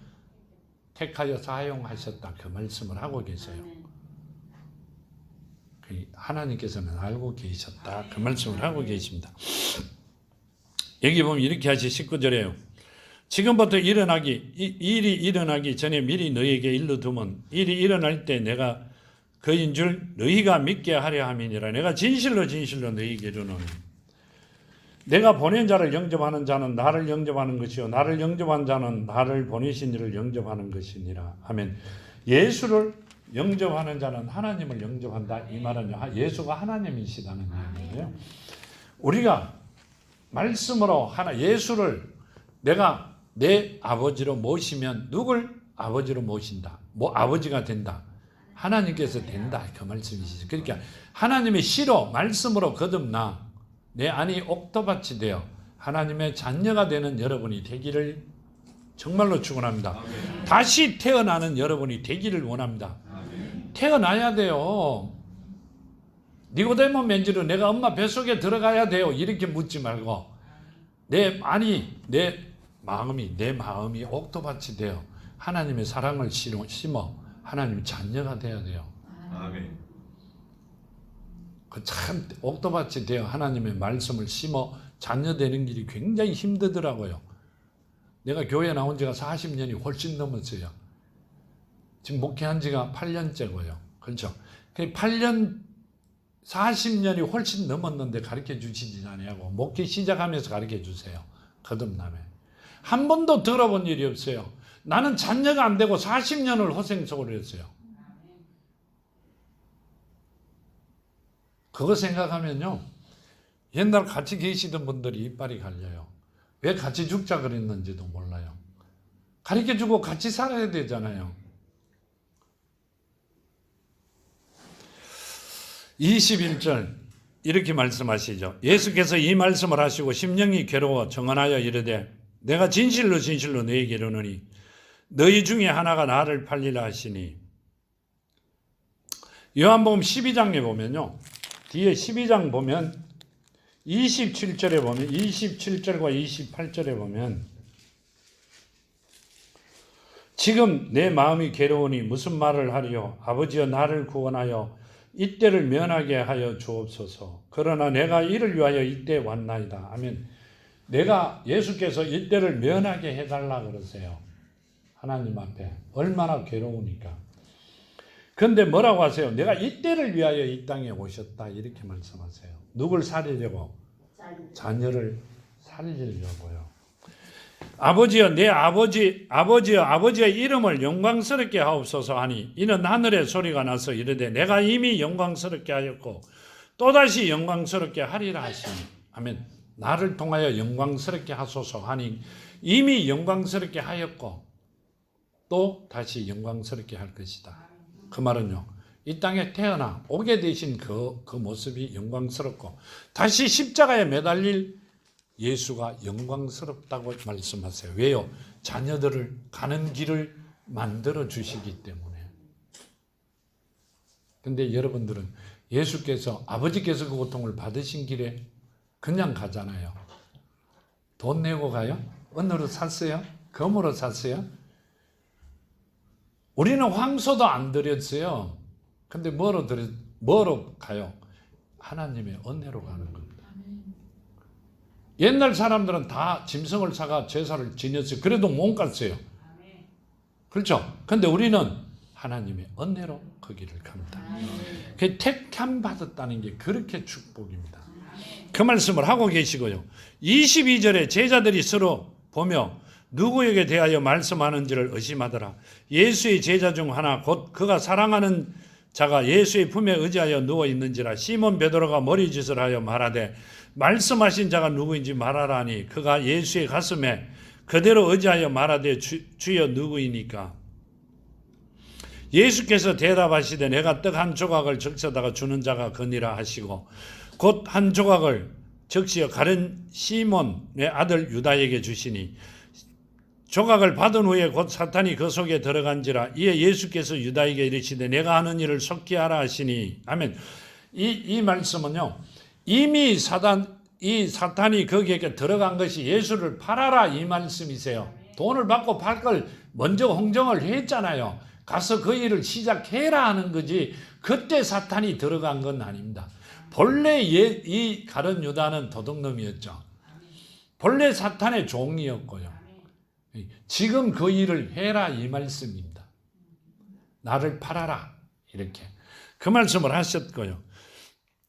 택하여 사용하셨다. 그 말씀을 하고 계세요. 하나님께서는 알고 계셨다. 그 말씀을 하고 계십니다. 여기 보면 이렇게 하시 19절에요. 지금부터 일이 일어나기 전에 미리 너희에게 일러두면 일이 일어날 때 내가 그인 줄 너희가 믿게 하려 함이니라. 내가 진실로 너희에게 이르노니 내가 보낸 자를 영접하는 자는 나를 영접하는 것이요 나를 영접한 자는 나를 보내신 이를 영접하는 것이니라. 아멘. 예수를 영접하는 자는 하나님을 영접한다. 이 말은 예수가 하나님이시다는 얘기예요. 우리가 말씀으로 예수를 내가 내 아버지로 모시면 누굴 아버지로 모신다. 아버지가 된다. 하나님께서 된다. 그 말씀이시죠. 그러니까 하나님의 시로 말씀으로 거듭나 내 안이 옥토밭이 되어 하나님의 자녀가 되는 여러분이 되기를 정말로 축원합니다. 다시 태어나는 여러분이 되기를 원합니다. 태어나야 돼요. 니고데모 멘지로 내가 엄마 뱃속에 들어가야 돼요. 이렇게 묻지 말고 내 마음이 옥토밭이 되어 하나님의 사랑을 심어 하나님의 자녀가 되어야 돼요. 아멘. 그 참 옥토밭이 되어 하나님의 말씀을 심어 자녀 되는 길이 굉장히 힘들더라고요. 내가 교회 나온 지가 40년이 훨씬 넘었어요. 지금 목회한 지가 8년째고요. 그렇죠? 8년, 40년이 훨씬 넘었는데 가르쳐 주시지 않냐고. 목회 시작하면서 가르쳐 주세요. 거듭남에. 한 번도 들어본 일이 없어요. 나는 자녀가 안 되고 40년을 호생속을 했어요. 그거 생각하면요, 옛날 같이 계시던 분들이 이빨이 갈려요. 왜 같이 죽자 그랬는지도 몰라요. 가르쳐주고 같이 살아야 되잖아요. 21절 이렇게 말씀하시죠. 예수께서 이 말씀을 하시고 심령이 괴로워 정언하여 이르되 내가 진실로 진실로 너희에게 이르노니 너희 중에 하나가 나를 팔리라 하시니. 요한복음 12장에 보면요, 뒤에 12장 보면 27절에 보면 27절과 28절에 보면 지금 내 마음이 괴로우니 무슨 말을 하리요. 아버지여 나를 구원하여 이때를 면하게 하여 주옵소서. 그러나 내가 이를 위하여 이때 왔나이다. 아멘. 내가 예수께서 이때를 면하게 해달라 그러세요. 하나님 앞에. 얼마나 괴로우니까. 그런데 뭐라고 하세요? 내가 이때를 위하여 이 땅에 오셨다. 이렇게 말씀하세요. 누굴 살리려고? 자녀를 살리려고요. 아버지여 내 아버지의 이름을 영광스럽게 하옵소서 하니 이는 하늘의 소리가 나서 이르되 내가 이미 영광스럽게 하였고 또다시 영광스럽게 하리라 하시니. 아멘. 나를 통하여 영광스럽게 하소서 하니 이미 영광스럽게 하였고 또 다시 영광스럽게 할 것이다. 그 말은요, 이 땅에 태어나 오게 되신 그 모습이 영광스럽고 다시 십자가에 매달릴 예수가 영광스럽다고 말씀하세요. 왜요? 자녀들을 가는 길을 만들어 주시기 때문에. 근데 여러분들은 예수께서 아버지께서 그 고통을 받으신 길에 그냥 가잖아요. 돈 내고 가요? 은으로 샀어요? 금으로 샀어요? 우리는 황소도 안 드렸어요. 근데 뭐로 가요? 하나님의 은혜로 가는 겁니다. 옛날 사람들은 다 짐승을 사가 제사를 지냈어요. 그래도 못 갔어요. 그렇죠? 근데 우리는 하나님의 은혜로 그 길을 갑니다. 그 택함 받았다는 게 그렇게 축복입니다. 그 말씀을 하고 계시고요. 22절에 제자들이 서로 보며 누구에게 대하여 말씀하는지를 의심하더라. 예수의 제자 중 하나 곧 그가 사랑하는 자가 예수의 품에 의지하여 누워 있는지라. 시몬 베드로가 머리짓을 하여 말하되 말씀하신 자가 누구인지 말하라니 그가 예수의 가슴에 그대로 의지하여 말하되 주여 누구이니까. 예수께서 대답하시되 내가 떡 한 조각을 적셔다가 주는 자가 그니라 하시고 곧 한 조각을 적시어 가른 시몬의 아들 유다에게 주시니 조각을 받은 후에 곧 사탄이 그 속에 들어간지라. 이에 예수께서 유다에게 이르시되 내가 하는 일을 속히 하라 하시니. 아멘. 이 말씀은요, 이미 사탄이 거기에 들어간 것이 예수를 팔아라 이 말씀이세요. 돈을 받고 팔 걸 먼저 홍정을 했잖아요. 가서 그 일을 시작해라 하는 거지 그때 사탄이 들어간 건 아닙니다. 본래 이 가룟 유다는 도둑놈이었죠. 본래 사탄의 종이었고요. 지금 그 일을 해라 이 말씀입니다. 나를 팔아라 이렇게 그 말씀을 하셨고요.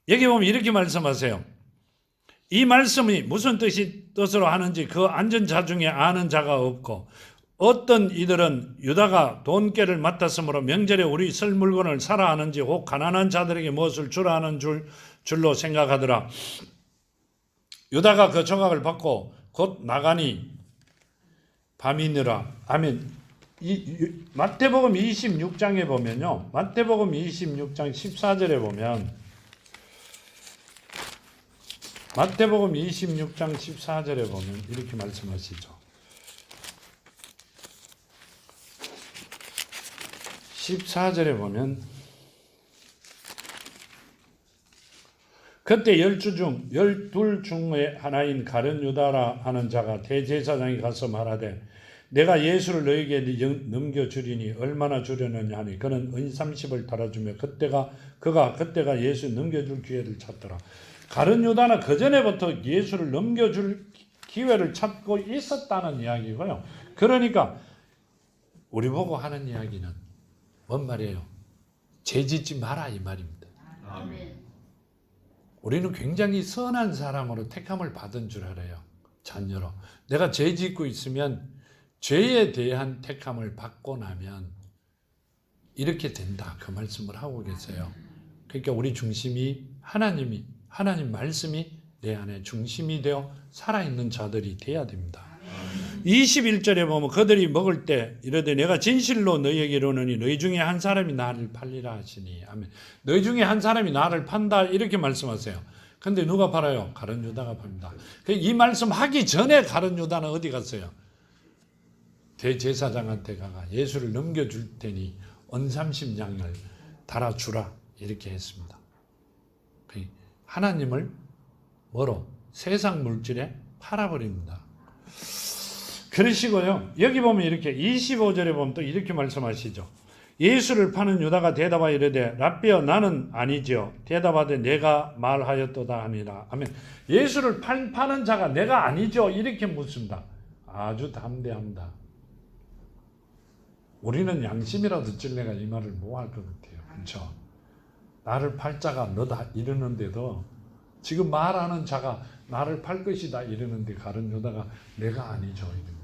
여기 보면 이렇게 말씀하세요. 이 말씀이 무슨 뜻으로 하는지 그 앉은 자 중에 아는 자가 없고 어떤 이들은 유다가 돈깨를 맡았으므로 명절에 우리 쓸 물건을 사라 하는지 혹 가난한 자들에게 무엇을 주라 하는 줄로 생각하더라. 유다가 그 조각을 받고 곧 나가니 밤이니라. 아멘. 마태복음 26장에 보면요. 마태복음 26장 14절에 보면 마태복음 26장 14절에 보면 이렇게 말씀하시죠. 14절에 보면 그때 12 중에 하나인 가룟 유다라 하는 자가 대제사장이 가서 말하되 내가 예수를 너에게 넘겨주리니 얼마나 주려느냐 하니 그는 은 30을 달아주며 그때가 예수 넘겨줄 기회를 찾더라. 가룟 유다는 그전에부터 예수를 넘겨줄 기회를 찾고 있었다는 이야기고요. 그러니까 우리 보고 하는 이야기는 뭔 말이에요? 죄 짓지 마라 이 말입니다. 아멘. 우리는 굉장히 선한 사람으로 택함을 받은 줄 알아요. 자녀로. 내가 죄 짓고 있으면 죄에 대한 택함을 받고 나면 이렇게 된다. 그 말씀을 하고 계세요. 그러니까 우리 중심이 하나님 말씀이 내 안에 중심이 되어 살아있는 자들이 돼야 됩니다. 21절에 보면 그들이 먹을 때 이르되 내가 진실로 너희에게 이르노니 너희 중에 한 사람이 나를 팔리라 하시니 아멘. 너희 중에 한 사람이 나를 판다 이렇게 말씀하세요. 근데 누가 팔아요? 가룟 유다가 팝니다. 이 말씀 하기 전에 가룟 유다는 어디 갔어요? 대제사장한테 가가 예수를 넘겨줄 테니 언 30냥을 달아주라 이렇게 했습니다. 하나님을 뭐로? 세상 물질에 팔아버립니다. 그러시고요. 여기 보면 이렇게 25절에 보면 또 이렇게 말씀하시죠. 예수를 파는 유다가 대답하여 이르되 랍비여 나는 아니죠. 대답하되 내가 말하였도다 하니라. 아멘. 예수를 파는 자가 내가 아니죠. 이렇게 묻습니다. 아주 담대합니다. 우리는 양심이라도 찔레가 이 말을 뭐 할 것 같아요. 그렇죠? 나를 팔 자가 너다 이러는데도 지금 말하는 자가 나를 팔 것이다 이러는데 가룟 유다가 내가 아니죠 이럽니다.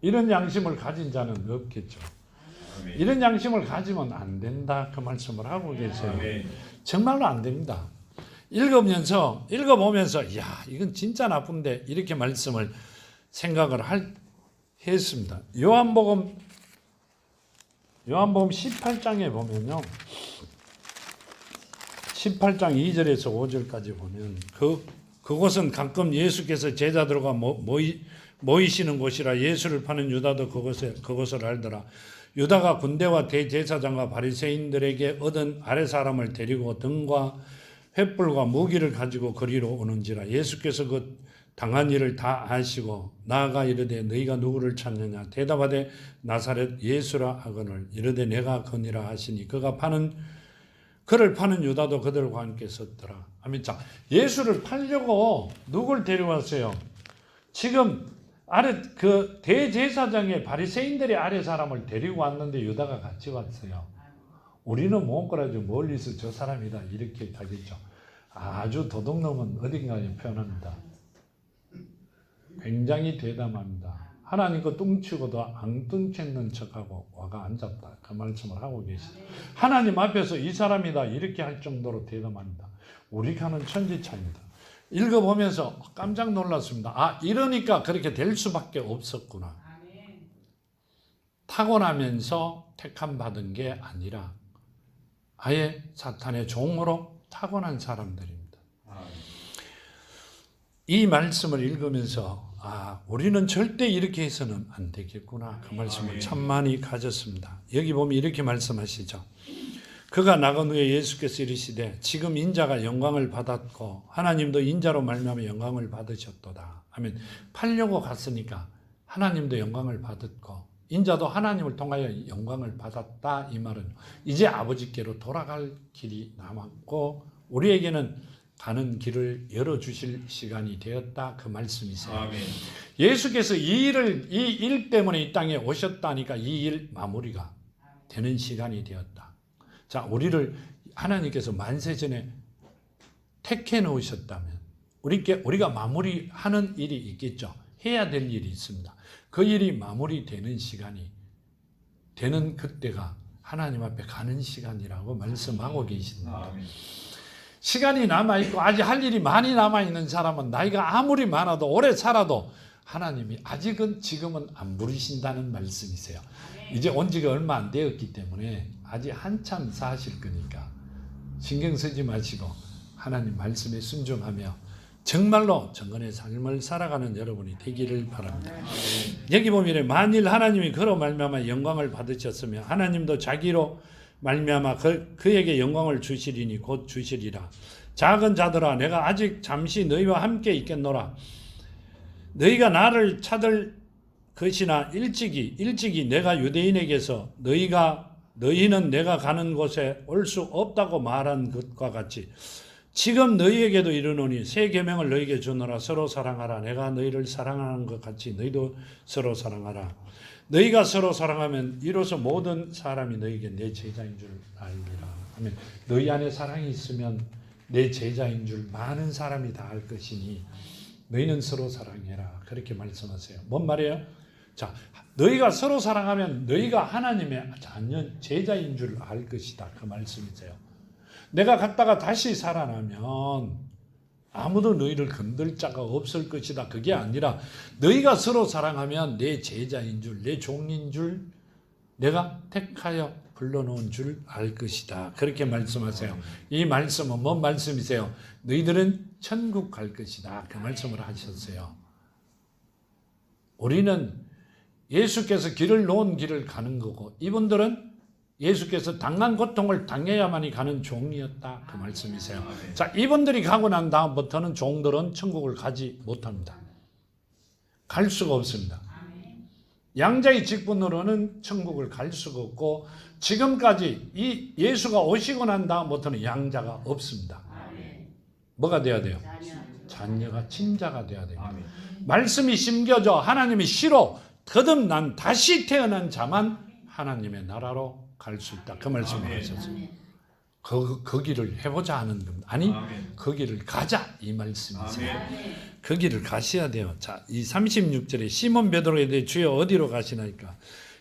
이런 양심을 가진 자는 없겠죠. 아멘. 이런 양심을 가지면 안 된다 그 말씀을 하고 계세요. 아멘. 정말로 안 됩니다. 읽어보면서 야 이건 진짜 나쁜데 이렇게 말씀을 생각을 했습니다. 요한복음 18장에 보면요. 18장 2절에서 5절까지 보면 그곳은 가끔 예수께서 제자들과 모이시는 곳이라 예수를 파는 유다도 그것을 알더라. 유다가 군대와 대제사장과 바리새인들에게 얻은 아랫 사람을 데리고 등과 횃불과 무기를 가지고 거리로 오는지라 예수께서 그 당한 일을 다 아시고 나아가 이르되 너희가 누구를 찾느냐 대답하되 나사렛 예수라 하거늘 이르되 내가 거니라 하시니 그를 파는 유다도 그들과 함께 섰더라. 아멘. 자, 예수를 팔려고 누굴 데려왔어요? 지금 그 대제사장의 바리새인들의 아래 사람을 데리고 왔는데 유다가 같이 왔어요. 우리는 못 그러죠. 멀리서 저 사람이다 이렇게 가겠죠. 아주 도둑놈은 어딘가에 표현합니다. 굉장히 대담합니다. 하나님 거 뚱치고도 안 뚱쳤는 척하고 와가 앉았다. 그 말씀을 하고 계시죠. 하나님 앞에서 이 사람이다 이렇게 할 정도로 대담합니다. 우리가는 천지차입니다. 읽어보면서 깜짝 놀랐습니다. 아 이러니까 그렇게 될 수밖에 없었구나. 타고나면서 택함 받은 게 아니라 아예 사탄의 종으로 타고난 사람들입니다. 이 말씀을 읽으면서 우리는 절대 이렇게 해서는 안 되겠구나. 그 말씀을 참 많이 가졌습니다. 여기 보면 이렇게 말씀하시죠. 그가 나간 후에 예수께서 이르시되 지금 인자가 영광을 받았고 하나님도 인자로 말미암아 영광을 받으셨도다. 아멘. 팔려고 갔으니까 하나님도 영광을 받았고 인자도 하나님을 통하여 영광을 받았다. 이 말은 이제 아버지께로 돌아갈 길이 남았고 우리에게는 가는 길을 열어주실 시간이 되었다. 그 말씀이세요. 아멘. 예수께서 이 일 때문에 이 땅에 오셨다니까 이 일 마무리가 되는 시간이 되었다. 자, 우리를 하나님께서 만세전에 택해 놓으셨다면 우리가 마무리하는 일이 있겠죠. 해야 될 일이 있습니다. 그 일이 마무리되는 시간이 되는 그때가 하나님 앞에 가는 시간이라고 말씀하고 계십니다. 아멘. 시간이 남아있고 아직 할 일이 많이 남아있는 사람은 나이가 아무리 많아도 오래 살아도 하나님이 아직은 지금은 안 부르신다는 말씀이세요. 이제 온 지가 얼마 안 되었기 때문에 아직 한참 사실 거니까 신경 쓰지 마시고 하나님 말씀에 순종하며 정말로 정건의 삶을 살아가는 여러분이 되기를 바랍니다. 여기 보면 만일 하나님이 그로 말미암아 영광을 받으셨으며 하나님도 자기로 말미암아 그에게 영광을 주시리니 곧 주시리라. 작은 자들아 내가 아직 잠시 너희와 함께 있겠노라. 너희가 나를 찾을 것이나 일찍이 내가 유대인에게서 너희는 내가 가는 곳에 올 수 없다고 말한 것과 같이 지금 너희에게도 이르노니 새 계명을 너희에게 주노라. 서로 사랑하라. 내가 너희를 사랑하는 것 같이 너희도 서로 사랑하라. 너희가 서로 사랑하면 이로써 모든 사람이 너희에게 내 제자인 줄 알리라. 아멘. 너희 안에 사랑이 있으면 내 제자인 줄 많은 사람이 다 알 것이니 너희는 서로 사랑해라. 그렇게 말씀하세요. 뭔 말이에요? 자, 너희가 서로 사랑하면 너희가 하나님의 자녀 제자인 줄 알 것이다. 그 말씀이세요. 내가 갔다가 다시 살아나면 아무도 너희를 건들 자가 없을 것이다. 그게 아니라 너희가 서로 사랑하면 내 제자인 줄, 내 종인 줄, 내가 택하여 불러놓은 줄 알 것이다. 그렇게 말씀하세요. 이 말씀은 뭔 말씀이세요? 너희들은 천국 갈 것이다. 그 말씀을 하셨어요. 우리는 예수께서 길을 놓은 길을 가는 거고, 이분들은 예수께서 당한 고통을 당해야만이 가는 종이었다. 그 말씀이세요. 자, 이분들이 가고 난 다음부터는 종들은 천국을 가지 못합니다. 갈 수가 없습니다. 양자의 직분으로는 천국을 갈 수가 없고, 지금까지 이 예수가 오시고 난 다음부터는 양자가 없습니다. 뭐가 돼야 돼요? 자녀가 친자가 돼야 돼요. 말씀이 심겨져 하나님이 씨로 거듭난 다시 태어난 자만 하나님의 나라로 갈 수 있다. 그 말씀을 하셨어요. 그 길을 해보자 하는 겁니다. 아니, 그 길을 가자 이 말씀이세요. 그 길을 가셔야 돼요. 자, 이 36절에 시몬 베드로에 대해 주여 어디로 가시나이까?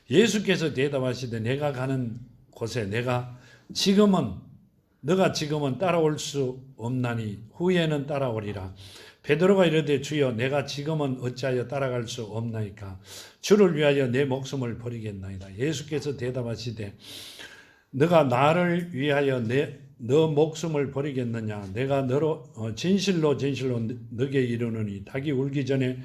예수께서 대답하시되 내가 가는 곳에 너가 지금은 따라올 수 없나니 후에는 따라오리라. 베드로가 이르되 주여 내가 지금은 어찌하여 따라갈 수 없나이까? 주를 위하여 내 목숨을 버리겠나이다. 예수께서 대답하시되 너가 나를 위하여 너 목숨을 버리겠느냐? 내가 너로 진실로 너게 이르노니 닭이 울기 전에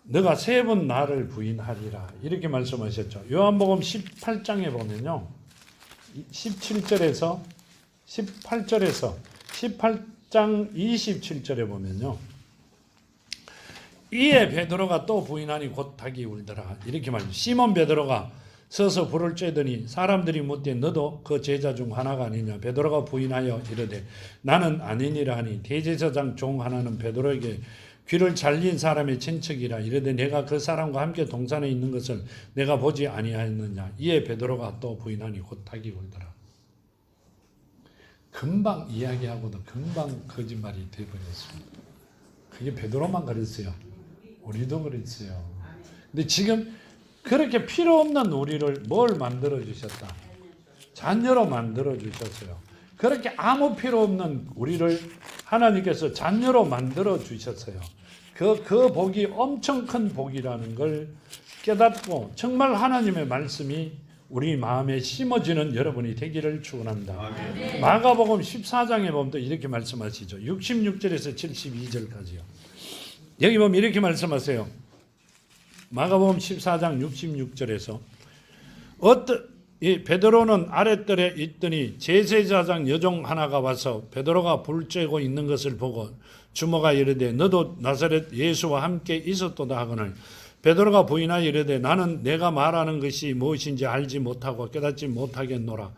너가 3번 나를 부인하리라. 이렇게 말씀하셨죠. 요한복음 18장에 보면요. 18장 27절에 보면요. 이에 베드로가 또 부인하니 곧 닭이 울더라. 이렇게 말해요. 시몬 베드로가 서서 불을 쬐더니 사람들이 묻되 너도 그 제자 중 하나가 아니냐? 베드로가 부인하여 이르되 나는 아니니라 하니 대제사장 종 하나는 베드로에게 귀를 잘린 사람의 친척이라 이르되 내가 그 사람과 함께 동산에 있는 것을 내가 보지 아니하였느냐? 이에 베드로가 또 부인하니 곧 닭이 울더라. 금방 이야기하고도 금방 거짓말이 되어버렸습니다. 그게 베드로만 그랬어요. 우리도 그랬어요. 근데 지금 그렇게 필요 없는 우리를 뭘 만들어 주셨다? 자녀로 만들어 주셨어요. 그렇게 아무 필요 없는 우리를 하나님께서 자녀로 만들어 주셨어요. 그 복이 엄청 큰 복이라는 걸 깨닫고 정말 하나님의 말씀이 우리 마음에 심어지는 여러분이 되기를 축원합니다. 마가복음 14장에 보면 또 이렇게 말씀하시죠. 66절에서 72절까지요. 여기 보면 이렇게 말씀하세요. 마가복음 14장 66절에서 이 베드로는 아랫뜰에 있더니 제사장 여종 하나가 와서 베드로가 불 쬐고 있는 것을 보고 주모가 이르되 너도 나사렛 예수와 함께 있었도다 하거늘 베드로가 부인하여 이르되 나는 내가 말하는 것이 무엇인지 알지 못하고 깨닫지 못하겠노라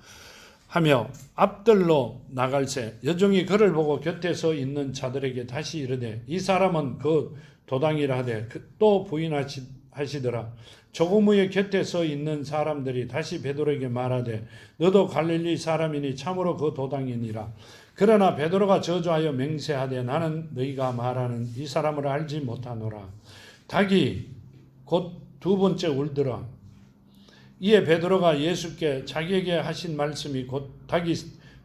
하며 앞뜰로 나갈새 여종이 그를 보고 곁에 서 있는 자들에게 다시 이르되 이 사람은 그 도당이라 하되 또 부인하시더라. 조금 후에 곁에 서 있는 사람들이 다시 베드로에게 말하되 너도 갈릴리 사람이니 참으로 그 도당이니라. 그러나 베드로가 저주하여 맹세하되 나는 너희가 말하는 이 사람을 알지 못하노라. 닭이 곧 2번째 울더라. 이에 베드로가 예수께 자기에게 하신 말씀이 곧 닭이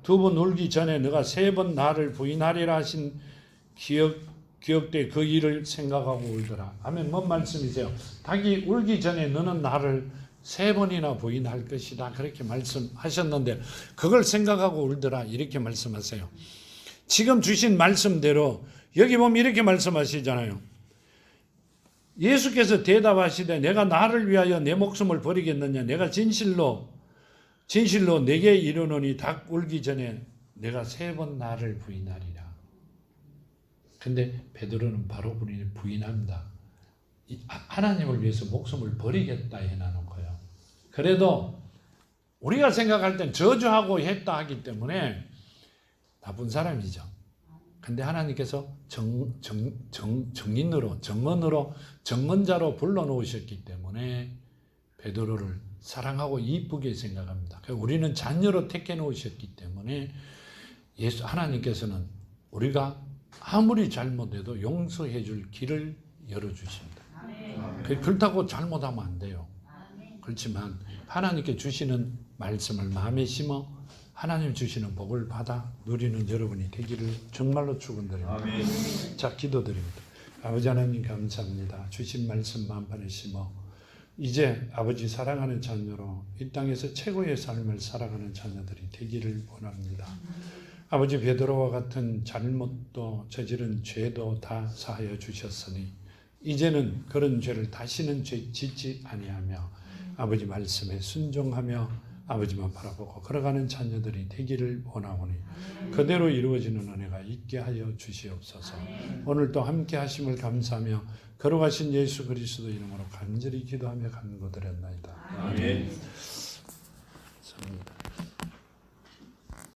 2번 울기 전에 너가 3번 나를 부인하리라 하신 기억돼 그 일을 생각하고 울더라. 아멘. 뭔 말씀이세요? 닭이 울기 전에 너는 나를 3번이나 부인할 것이다. 그렇게 말씀하셨는데 그걸 생각하고 울더라. 이렇게 말씀하세요. 지금 주신 말씀대로 여기 보면 이렇게 말씀하시잖아요. 예수께서 대답하시되 내가 나를 위하여 내 목숨을 버리겠느냐? 내가 진실로 내게 이르노니 닭 울기 전에 내가 3번 나를 부인하리라. 근데 베드로는 바로 부인합니다. 하나님을 위해서 목숨을 버리겠다 해놔놓고요. 그래도 우리가 생각할 땐 저주하고 했다 하기 때문에 나쁜 사람이죠. 근데 하나님께서 정인으로 정언자로 불러놓으셨기 때문에 베드로를 사랑하고 이쁘게 생각합니다. 우리는 자녀로 택해 놓으셨기 때문에 하나님께서는 우리가 아무리 잘못해도 용서해 줄 길을 열어주십니다. 그렇다고 잘못하면 안 돼요. 그렇지만 하나님께 주시는 말씀을 마음에 심어 하나님 주시는 복을 받아 누리는 여러분이 되기를 정말로 축원드립니다. 자, 기도드립니다. 아버지 하나님 감사합니다. 주신 말씀 마음판에 심어 이제 아버지 사랑하는 자녀로 이 땅에서 최고의 삶을 살아가는 자녀들이 되기를 원합니다. 아버지 베드로와 같은 잘못도 저지른 죄도 다 사하여 주셨으니 이제는 그런 죄를 다시는 짓지 아니하며 아버지 말씀에 순종하며 아버지만 바라보고 걸어가는 자녀들이 되기를 원하오니 그대로 이루어지는 은혜가 있게 하여 주시옵소서. 오늘도 함께 하심을 감사하며 걸어가신 예수 그리스도 이름으로 간절히 기도하며 간구드렸나이다. 아멘.